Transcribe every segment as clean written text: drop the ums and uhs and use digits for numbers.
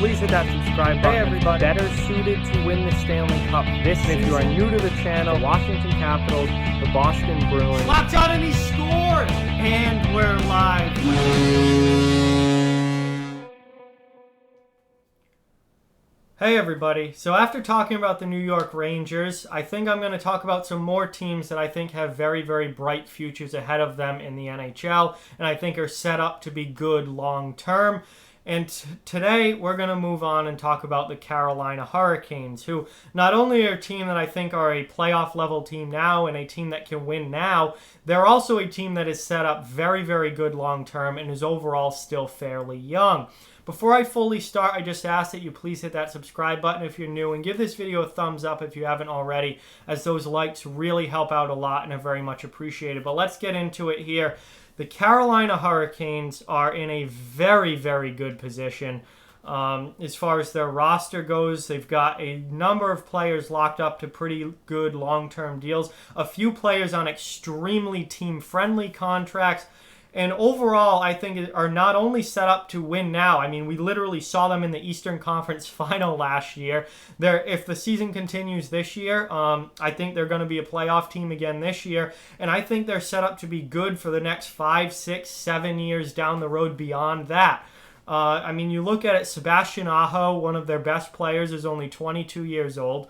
please hit that subscribe button. Hey everybody. Better suited to win the Stanley Cup this season. If you are new to the channel, Washington Capitals, the Boston Bruins. Locked on and he scored! And we're live. Hey everybody. So after talking about the New York Rangers, I think I'm going to talk about some more teams that I think have very, very bright futures ahead of them in the NHL, and I think are set up to be good long term. And today we're going to move on and talk about the Carolina Hurricanes, who not only are a team that I think are a playoff level team now and a team that can win now, they're also a team that is set up very, very good long term and is overall still fairly young. Before I fully start, I just ask that you please hit that subscribe button if you're new and give this video a thumbs up if you haven't already, as those likes really help out a lot and are very much appreciated. But let's get into it here. The Carolina Hurricanes are in a very, very good position. As far as their roster goes, they've got a number of players locked up to pretty good long-term deals, a few players on extremely team-friendly contracts, and overall, I think are not only set up to win now. I mean, we literally saw them in the Eastern Conference Final last year. If the season continues this year, I think they're going to be a playoff team again this year. And I think they're set up to be good for the next 5, 6, 7 years down the road beyond that. I mean, you look at it, Sebastian Aho, one of their best players, is only 22 years old.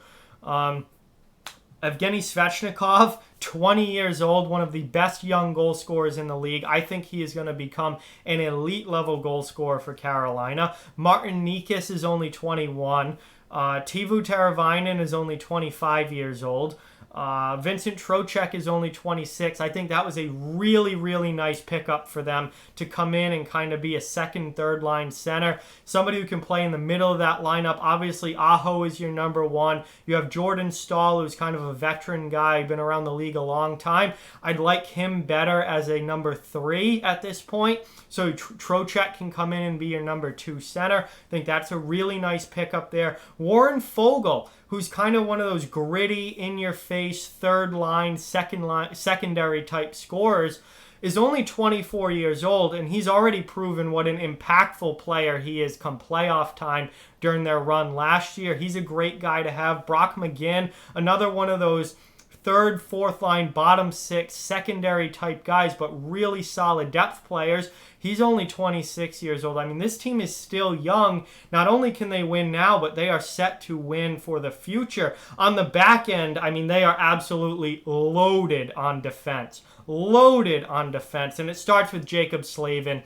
Evgeny Svechnikov, 20 years old, one of the best young goal scorers in the league. I think he is going to become an elite-level goal scorer for Carolina. Martin Nikis is only 21. Teuvo Teravainen is only 25 years old. Vincent Trocheck is only 26. I think that was a really, really nice pickup for them to come in and kind of be a second, third line center. Somebody who can play in the middle of that lineup. Obviously, Aho is your number one. You have Jordan Staal, who's kind of a veteran guy, been around the league a long time. I'd like him better as a number 3 at this point. So Trocheck can come in and be your number 2 center. I think that's a really nice pickup there. Warren Foegele, who's kind of one of those gritty, in-your-face, third-line, secondary type scorers, is only 24 years old, and he's already proven what an impactful player he is come playoff time during their run last year. He's a great guy to have. Brock McGinn, another one of those third, fourth line, bottom 6, secondary type guys, but really solid depth players. He's only 26 years old. I mean, this team is still young. Not only can they win now, but they are set to win for the future. On the back end, I mean, they are absolutely loaded on defense. Loaded on defense. And it starts with Jacob Slavin,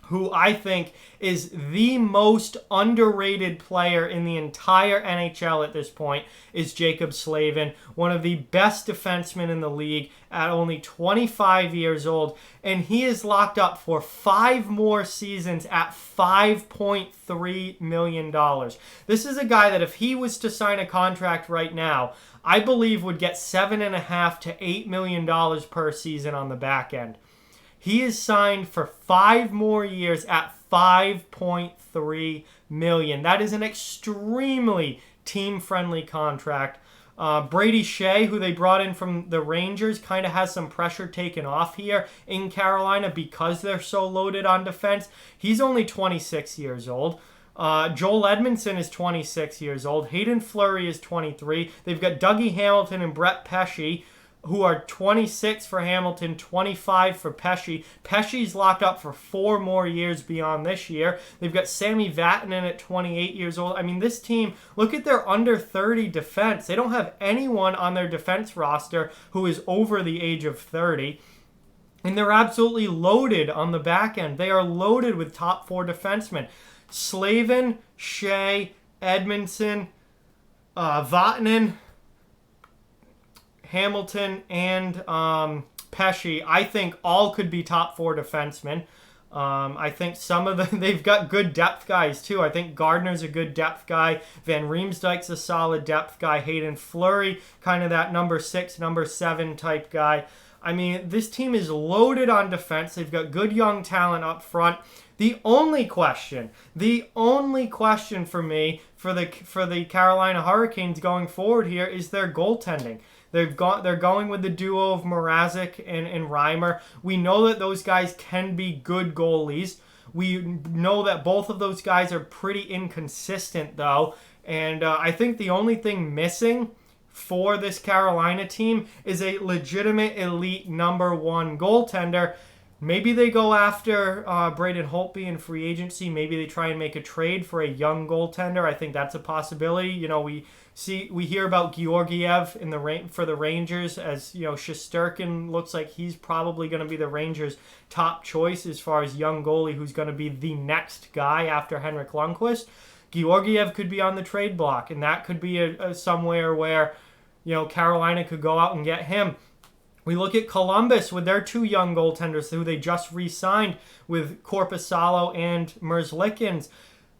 who I think is the most underrated player in the entire NHL at this point, is Jacob Slavin, one of the best defensemen in the league at only 25 years old, and he is locked up for 5 more seasons at $5.3 million. This is a guy that if he was to sign a contract right now, I believe would get $7.5 to $8 million per season on the back end. He is signed for 5 more years at $5.3 million. That is an extremely team-friendly contract. Brady Shea, who they brought in from the Rangers, kind of has some pressure taken off here in Carolina because they're so loaded on defense. He's only 26 years old. Joel Edmondson is 26 years old. Hayden Fleury is 23. They've got Dougie Hamilton and Brett Pesce, who are 26 for Hamilton, 25 for Pesce. Pesce's locked up for 4 more years beyond this year. They've got Sami Vatanen at 28 years old. I mean, this team, look at their under 30 defense. They don't have anyone on their defense roster who is over the age of 30. And they're absolutely loaded on the back end. They are loaded with top 4 defensemen. Slavin, Shea, Edmondson, Vatanen, Hamilton, and Pesce, I think all could be top 4 defensemen. I think some of them, they've got good depth guys too. I think Gardner's a good depth guy. Van Riemsdyk's a solid depth guy. Hayden Fleury, kind of that number 6, number 7 type guy. I mean, this team is loaded on defense. They've got good young talent up front. The only question for me for the Carolina Hurricanes going forward here is their goaltending. They're going with the duo of Mrazek and Reimer. We know that those guys can be good goalies. We know that both of those guys are pretty inconsistent, though. And I think the only thing missing for this Carolina team is a legitimate elite #1 goaltender. Maybe they go after Braden Holtby in free agency. Maybe they try and make a trade for a young goaltender. I think that's a possibility. You know, we hear about Georgiev for the Rangers, as you know, Shesterkin looks like he's probably going to be the Rangers' top choice as far as young goalie who's going to be the next guy after Henrik Lundqvist. Georgiev could be on the trade block, and that could be a somewhere where, you know, Carolina could go out and get him. We look at Columbus with their 2 young goaltenders who they just re-signed with Korpisalo and Merzlikins.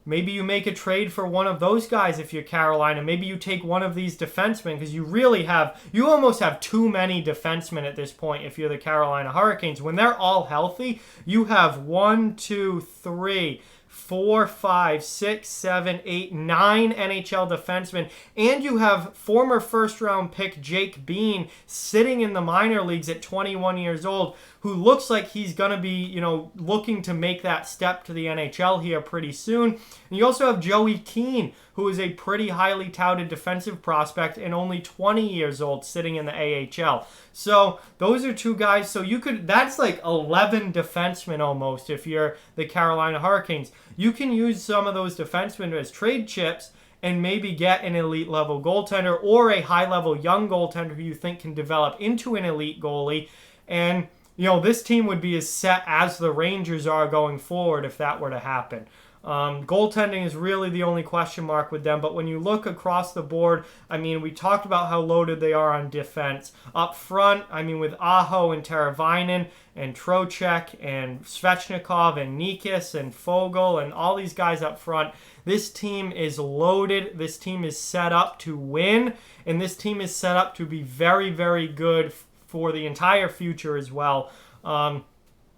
Maybe you make a trade for one of those guys if you're Carolina. Maybe you take one of these defensemen, because you almost have too many defensemen at this point if you're the Carolina Hurricanes. When they're all healthy, you have 1, 2, 3, 4, 5, 6, 7, 8, 9 NHL defensemen, and you have former first-round pick Jake Bean sitting in the minor leagues at 21 years old, who looks like he's going to be, you know, looking to make that step to the NHL here pretty soon. And you also have Joey Keane, who is a pretty highly touted defensive prospect and only 20 years old, sitting in the AHL. So those are 2 guys. So that's like 11 defensemen almost if you're the Carolina Hurricanes. You can use some of those defensemen as trade chips and maybe get an elite level goaltender or a high level young goaltender who you think can develop into an elite goalie. And, you know, this team would be as set as the Rangers are going forward if that were to happen. Goaltending is really the only question mark with them, but when you look across the board, I mean, we talked about how loaded they are on defense. Up front, I mean, with Aho and Teravainen and Trocheck and Svechnikov and Nikis and Fogle and all these guys up front, this team is loaded. This team is set up to win, and this team is set up to be very, very good for the entire future as well.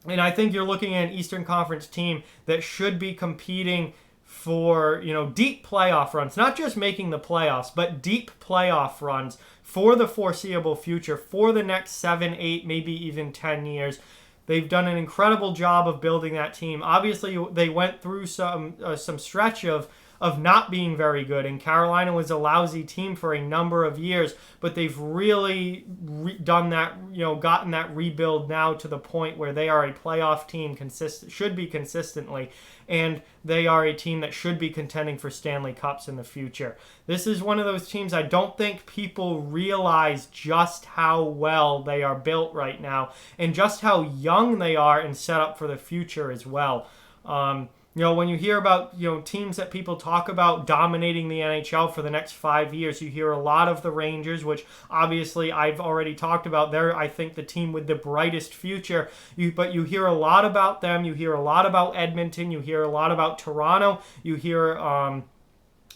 And I think you're looking at an Eastern Conference team that should be competing for, you know, deep playoff runs, not just making the playoffs, but deep playoff runs for the foreseeable future, for the next 7, 8, maybe even 10 years. They've done an incredible job of building that team. Obviously, they went through some stretch of not being very good, and Carolina was a lousy team for a number of years, but they've really done that, you know, gotten that rebuild now to the point where they are a playoff team, should be consistently, and they are a team that should be contending for Stanley Cups in the future. This is one of those teams I don't think people realize just how well they are built right now, and just how young they are and set up for the future as well. You know, when you hear about, you know, teams that people talk about dominating the NHL for the next 5 years, you hear a lot of the Rangers, which obviously I've already talked about. They're, I think, the team with the brightest future. But you hear a lot about them. You hear a lot about Edmonton. You hear a lot about Toronto. You hear a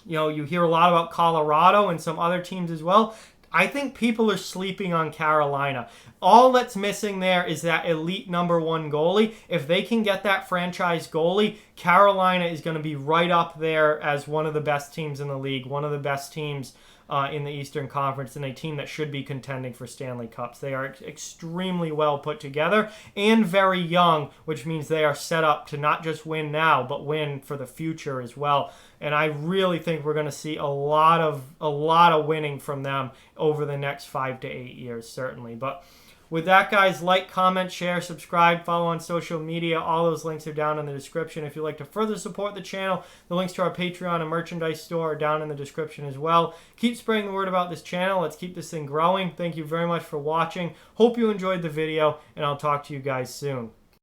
lot about Colorado and some other teams as well. I think people are sleeping on Carolina. All that's missing there is that elite #1 goalie. If they can get that franchise goalie, Carolina is going to be right up there as one of the best teams in the league, one of the best teams in the Eastern Conference, and a team that should be contending for Stanley Cups. They are extremely well put together and very young, which means they are set up to not just win now, but win for the future as well. And I really think we're going to see a lot of winning from them over the next 5 to 8 years, certainly. But with that, guys, like, comment, share, subscribe, follow on social media. All those links are down in the description. If you'd like to further support the channel, the links to our Patreon and merchandise store are down in the description as well. Keep spreading the word about this channel. Let's keep this thing growing. Thank you very much for watching. Hope you enjoyed the video, and I'll talk to you guys soon.